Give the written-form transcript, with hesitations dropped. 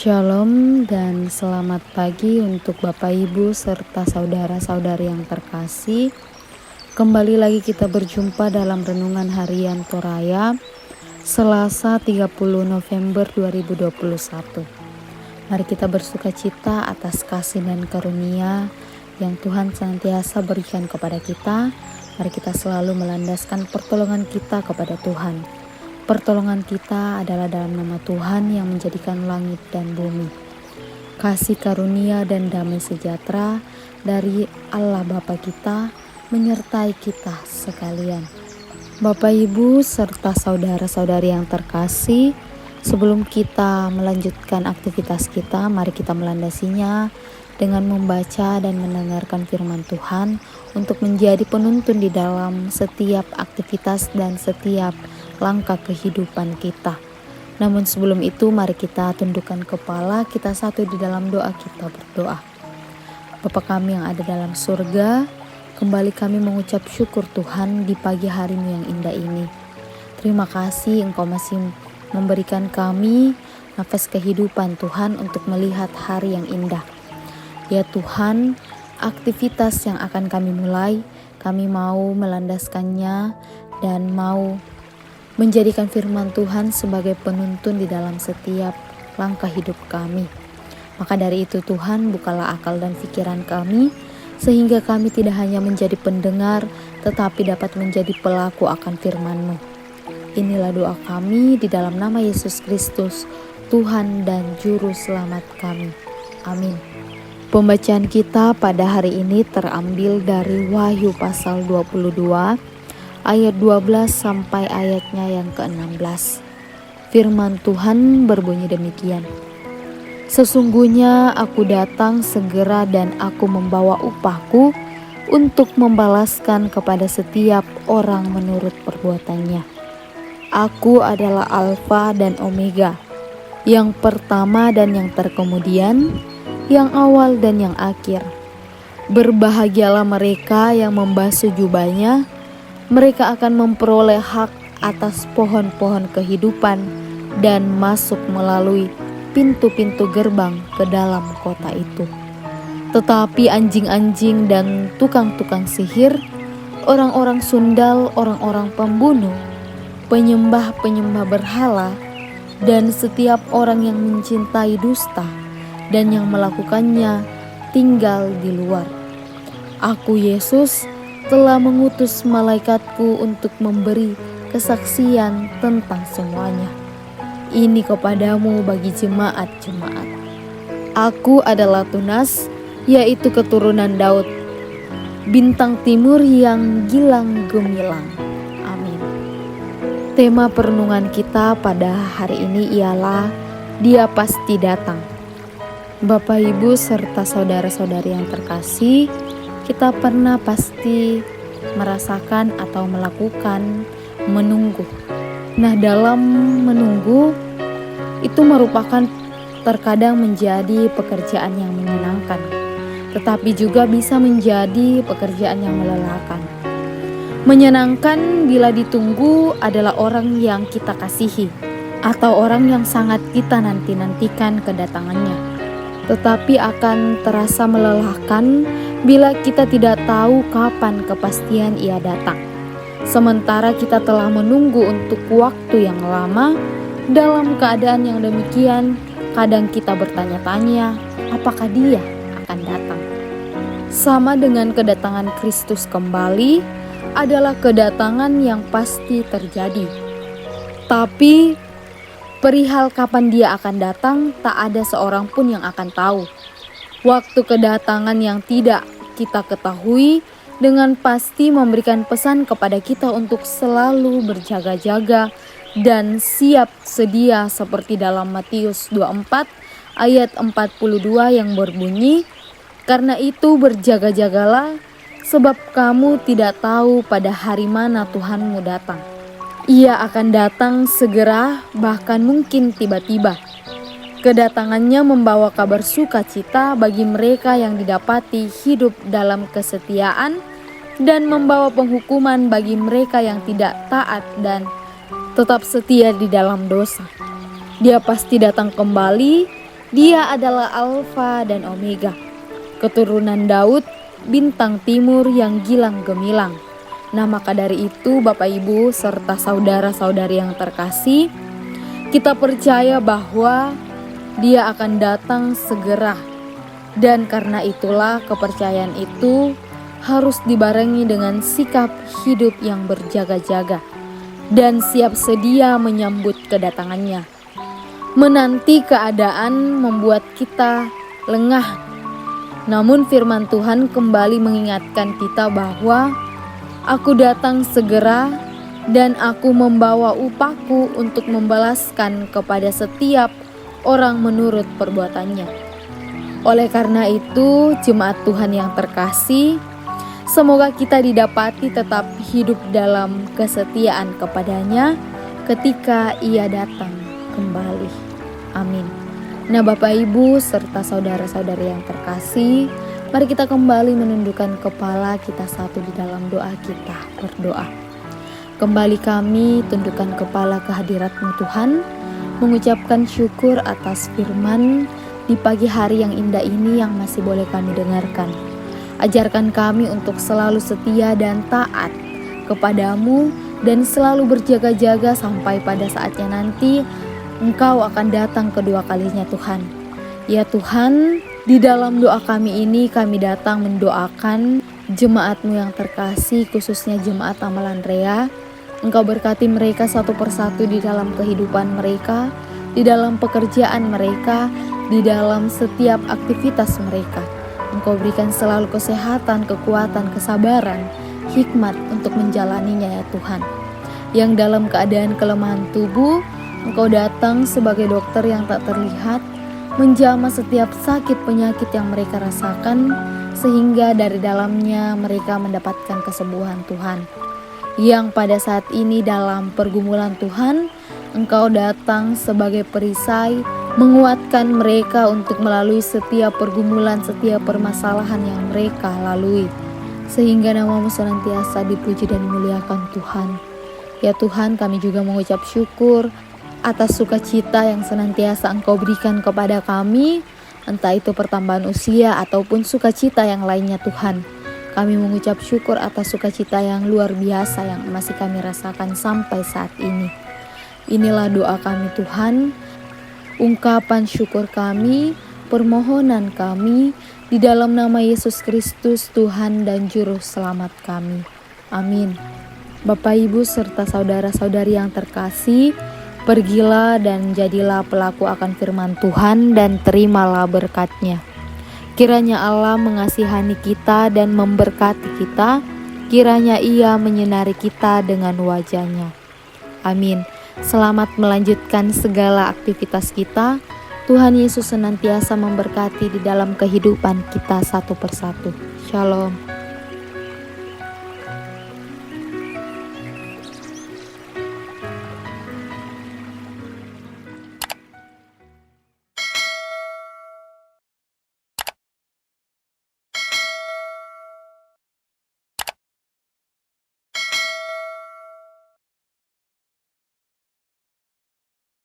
Shalom dan selamat pagi untuk Bapak Ibu serta saudara-saudari yang terkasih. Kembali lagi kita berjumpa dalam Renungan Harian Toraya Selasa 30 November 2021. Mari kita bersukacita atas kasih dan karunia yang Tuhan senantiasa berikan kepada kita. Mari kita selalu melandaskan pertolongan kita kepada Tuhan. Pertolongan kita adalah dalam nama Tuhan yang menjadikan langit dan bumi. Kasih karunia dan damai sejahtera dari Allah Bapa kita menyertai kita sekalian. Bapak Ibu serta saudara-saudari yang terkasih, sebelum kita melanjutkan aktivitas kita, mari kita melandasinya dengan membaca dan mendengarkan firman Tuhan untuk menjadi penuntun di dalam setiap aktivitas dan setiap langkah kehidupan kita. Namun sebelum itu mari kita tundukkan kepala, kita satu di dalam doa, kita berdoa. Bapa kami yang ada dalam surga, kembali kami mengucap syukur Tuhan di pagi hari-Mu yang indah ini. Terima kasih Engkau masih memberikan kami nafas kehidupan Tuhan untuk melihat hari yang indah. Ya Tuhan, aktivitas yang akan kami mulai, kami mau melandaskannya dan mau menjadikan firman Tuhan sebagai penuntun di dalam setiap langkah hidup kami. Maka dari itu Tuhan, bukalah akal dan pikiran kami, sehingga kami tidak hanya menjadi pendengar, tetapi dapat menjadi pelaku akan firman-Mu. Inilah doa kami di dalam nama Yesus Kristus, Tuhan dan Juru Selamat kami. Amin. Pembacaan kita pada hari ini terambil dari Wahyu pasal 22 ayat 12 sampai ayatnya yang ke-16. Firman Tuhan berbunyi demikian. Sesungguhnya aku datang segera dan aku membawa upahku untuk membalaskan kepada setiap orang menurut perbuatannya. Aku adalah Alfa dan Omega, yang pertama dan yang terkemudian, yang awal dan yang akhir. Berbahagialah mereka yang membasuh jubahnya, mereka akan memperoleh hak atas pohon-pohon kehidupan dan masuk melalui pintu-pintu gerbang ke dalam kota itu. Tetapi anjing-anjing dan tukang-tukang sihir, orang-orang sundal, orang-orang pembunuh, penyembah-penyembah berhala, dan setiap orang yang mencintai dusta dan yang melakukannya tinggal di luar. Aku Yesus telah mengutus malaikatku untuk memberi kesaksian tentang semuanya. Ini kepadamu bagi jemaat-jemaat. Aku adalah Tunas, yaitu keturunan Daud, bintang timur yang gilang gemilang. Amin. Tema perenungan kita pada hari ini ialah Dia pasti datang. Bapak Ibu serta saudara-saudari yang terkasih, kita pernah pasti merasakan atau melakukan menunggu. Nah, dalam menunggu itu merupakan terkadang menjadi pekerjaan yang menyenangkan, tetapi juga bisa menjadi pekerjaan yang melelahkan. Menyenangkan bila ditunggu adalah orang yang kita kasihi atau orang yang sangat kita nanti-nantikan kedatangannya. Tetapi akan terasa melelahkan bila kita tidak tahu kapan kepastian ia datang. Sementara kita telah menunggu untuk waktu yang lama, dalam keadaan yang demikian, kadang kita bertanya-tanya, apakah dia akan datang? Sama dengan kedatangan Kristus kembali, adalah kedatangan yang pasti terjadi. Tapi perihal kapan dia akan datang, tak ada seorang pun yang akan tahu. Waktu kedatangan yang tidak kita ketahui dengan pasti memberikan pesan kepada kita untuk selalu berjaga-jaga dan siap sedia seperti dalam Matius 24 ayat 42 yang berbunyi, "Karena itu berjaga-jagalah, sebab kamu tidak tahu pada hari mana Tuhanmu datang. Ia akan datang segera, bahkan mungkin tiba-tiba." Kedatangannya membawa kabar sukacita bagi mereka yang didapati hidup dalam kesetiaan dan membawa penghukuman bagi mereka yang tidak taat dan tetap setia di dalam dosa. Dia pasti datang kembali Dia adalah Alfa dan Omega, keturunan Daud, bintang timur yang gilang gemilang. Nah, maka dari itu Bapak Ibu serta saudara-saudari yang terkasih, kita percaya bahwa Dia akan datang segera. Dan karena itulah kepercayaan itu harus dibarengi dengan sikap hidup yang berjaga-jaga dan siap sedia menyambut kedatangannya. Menanti keadaan membuat kita lengah, namun firman Tuhan kembali mengingatkan kita bahwa Aku datang segera dan Aku membawa upahku untuk membalaskan kepada setiap orang menurut perbuatannya. Oleh karena itu, jemaat Tuhan yang terkasih, semoga kita didapati tetap hidup dalam kesetiaan kepadanya ketika Ia datang kembali. Amin. Nah, Bapak Ibu serta saudara-saudari yang terkasih, mari kita kembali menundukkan kepala kita satu di dalam doa kita, berdoa. Kembali kami tundukkan kepala ke hadirat-Mu Tuhan, mengucapkan syukur atas firman di pagi hari yang indah ini yang masih boleh kami dengarkan. Ajarkan kami untuk selalu setia dan taat kepadamu dan selalu berjaga-jaga sampai pada saatnya nanti Engkau akan datang kedua kalinya Tuhan. Ya Tuhan, di dalam doa kami ini kami datang mendoakan jemaat-Mu yang terkasih, khususnya jemaat Amalan Rea. Engkau berkati mereka satu persatu di dalam kehidupan mereka, di dalam pekerjaan mereka, di dalam setiap aktivitas mereka. Engkau berikan selalu kesehatan, kekuatan, kesabaran, hikmat untuk menjalaninya ya Tuhan. Yang dalam keadaan kelemahan tubuh, Engkau datang sebagai dokter yang tak terlihat, menjamah setiap sakit penyakit yang mereka rasakan, sehingga dari dalamnya mereka mendapatkan kesembuhan Tuhan. Yang pada saat ini dalam pergumulan Tuhan, Engkau datang sebagai perisai, menguatkan mereka untuk melalui setiap pergumulan, setiap permasalahan yang mereka lalui, sehingga nama-Mu senantiasa dipuji dan dimuliakan Tuhan. Ya Tuhan, kami juga mengucap syukur atas sukacita yang senantiasa Engkau berikan kepada kami, entah itu pertambahan usia ataupun sukacita yang lainnya Tuhan. Kami mengucap syukur atas sukacita yang luar biasa yang masih kami rasakan sampai saat ini. Inilah doa kami Tuhan, ungkapan syukur kami, permohonan kami, di dalam nama Yesus Kristus Tuhan dan Juru Selamat kami. Amin. Bapak Ibu serta saudara-saudari yang terkasih, pergilah dan jadilah pelaku akan firman Tuhan dan terimalah berkat-Nya. Kiranya Allah mengasihani kita dan memberkati kita, kiranya Ia menyinari kita dengan wajah-Nya. Amin. Selamat melanjutkan segala aktivitas kita. Tuhan Yesus senantiasa memberkati di dalam kehidupan kita satu persatu. Shalom.